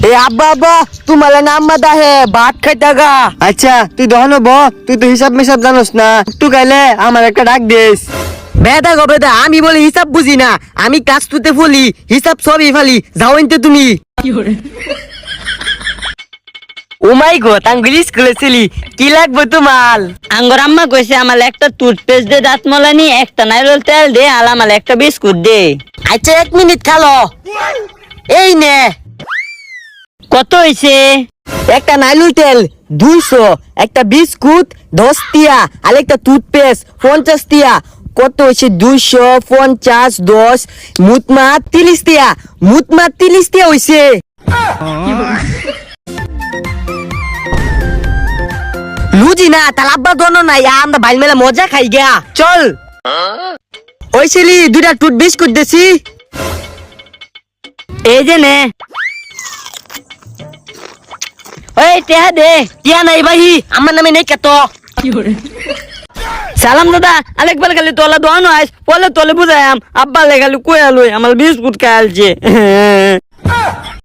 এ আব্বা আব্বা তোমার নাম্মা দাহে ভাত খাইতা গা। আচ্ছা তুই দহনো ব, তুই তো হিসাব মিসাব জানোস না, তুই গাইলে আমার একটা ডাক দিস। বেদা গো বেদা, আমি বলি হিসাব বুঝি না, আমি কাজ তুতে ফলি হিসাব সবই ফালি, যাও এনতে তুমি। ও মাই গড, আঙ্গুলি স্কুলে ছিলি, কি লাগবে তোমার? আঙ্গর আম্মা কইছে আমার একটা টুথপেস্ট দে, দাঁত মলানি, একটা নারকেল তেল দে, আর আমার একটা বিস্কুট দে। আচ্ছা 1 মিনিট খেলো, এই নে। কত হইছে? একটা নাইলুল তেল 200, একটা বিস্কুট 10 টিয়া, আর একটা টুথপেস্ট 50 টিয়া। কত হয়েছে? 250 10 মুতমা 30 টিয়া, মুতমা 30 টিয়া হয়েছে। লুজি না তার আব্বা দোনো নাই, আমরা ভাই মেলা মজা খাই গা, চল। ওই ছিলি 2টা টুথ বিস্কুট দেছি, এই যে নে। ওই টেহা দে। টিয়া নাই ভাই, আমার নামে নেই কত। সালাম দাদা, আরেকবার খালি তোলা দোয়ানো আস, পরে তোলে বুঝাইম, আব্বা লে খালি কই আলুই আমার বিস্কুট খাইলছে।